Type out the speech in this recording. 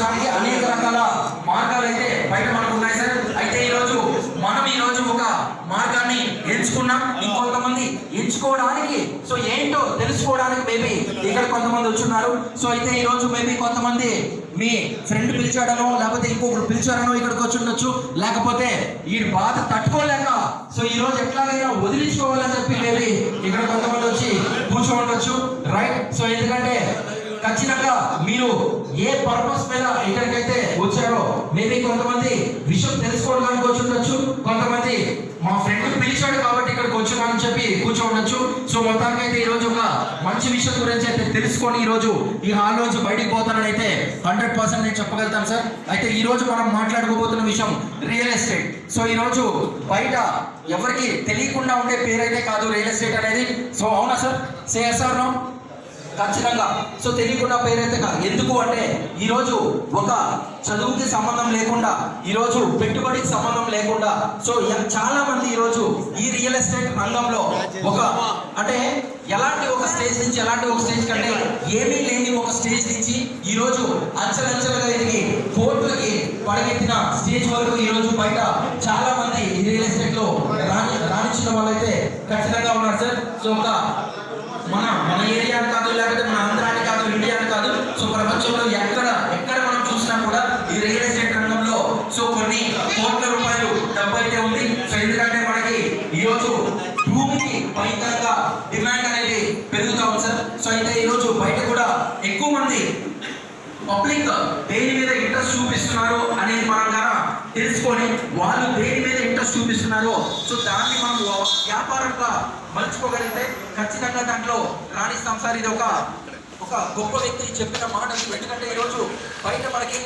సంపాదించడానికి అనేక రకాల మార్గాలు అయితే బయట మనకు ఉన్నాయి సార్. అయితే మనం ఈ రోజు ఒక మార్గాన్ని ఎంచుకున్నాం. ఇంకొంతమంది ఎంచుకోవడానికి సో ఏంటో తెలుసుకోవడానికి మేబీ ఇక్కడ కొంతమంది వచ్చున్నారు. సో అయితే ఈ రోజు మేబీ కొంతమంది మీ ఫ్రెండ్ పిలిచాడనో లేకపోతే ఇంకొకరు పిలిచారనో ఇక్కడికి వచ్చి ఉండొచ్చు, లేకపోతే ఈ బాధ తట్టుకోలేక సో ఈ రోజు ఎట్లాగైనా వదిలించుకోవాలని చెప్పి మేబీ ఇక్కడ కొంతమంది వచ్చి కూర్చోండొచ్చు, రైట్. సో ఎందుకంటే ఖచ్చితంగా మీరు ఏ పర్పస్ మీద ఇక్కడికైతే వచ్చారో మేబీ కొంతమంది విషయం తెలుసుకోవడానికి వచ్చి ఉండొచ్చు, కొంతమంది మా ఫ్రెండ్ పిలిచాడు కాబట్టి ఇక్కడికి వచ్చున్నా అని చెప్పి కూర్చోండొచ్చు. సో మొత్తానికి అయితే ఈ రోజు ఒక మంచి విషయం గురించి అయితే తెలుసుకొని ఈ రోజు ఈ హాల్ నుంచి బయటికి పోతానని అయితే 100% నేను చెప్పగలుగుతాను సార్. అయితే ఈ రోజు మనం మాట్లాడుకోబోతున్న విషయం రియల్ ఎస్టేట్. సో ఈ రోజు బయట ఎవరికి తెలియకుండా ఉండే పేరైతే కాదు రియల్ ఎస్టేట్ అనేది. సో అవునా సార్? సేఎస్ఆర్ నో? ఖచ్చితంగా. సో తెలియకుండా పేరైతే కాదు. ఎందుకు అంటే ఈరోజు ఒక చదువుకి సంబంధం లేకుండా, ఈరోజు పెట్టుబడికి సంబంధం లేకుండా సో చాలా మంది ఈరోజు ఈ రియల్ ఎస్టేట్ రంగంలో ఒక అంటే ఎలాంటి ఒక స్టేజ్ నుంచి ఎలాంటి ఒక స్టేజ్ కంటే ఏమీ లేని ఒక స్టేజ్ నుంచి ఈరోజు అంచెలంచెలుగా ఎదిగి కోట్లకి పడగెత్తిన స్టేజ్ వరకు ఈరోజు బయట చాలా మంది ఈ రియల్ ఎస్టేట్ లో రాణించిన వాళ్ళైతే ఖచ్చితంగా ఉన్నారు సార్. సో ఒక మన ఏరియాని కాదు, లేకపోతే మన ఆంధ్రాని కాదు, ఇండియాని కాదు, సో ప్రపంచంలో ఎక్కడ మనం చూసినా కూడా ఈ రియల్ ఎస్టేట్ రంగంలో సో కొన్ని కోట్ల రూపాయలు డబ్బు అయితే ఉంది. సో ఎందుకంటే మనకి ఈరోజు భూమికి భయంకరంగా డిమాండ్ అనేది పెరుగుతా ఉంది సార్. సో అయితే ఈరోజు బయట కూడా ఎక్కువ మంది పబ్లిక్ దేని మీద ఇంట్రెస్ట్ చూపిస్తున్నారు అనేది మనం కనుక తెలుసుకొని వాళ్ళు దేని మీద ఇంట్రెస్ట్ చూపిస్తున్నారో సో దాన్ని మనం వ్యాపారంగా మలుచుకోగలిగితే ఖచ్చితంగా దాంట్లో రాణిస్తాం సార్. ఇది ఒక గొప్ప వ్యక్తి చెప్పిన మాట. ఎందుకంటే ఈరోజు బయట మనకి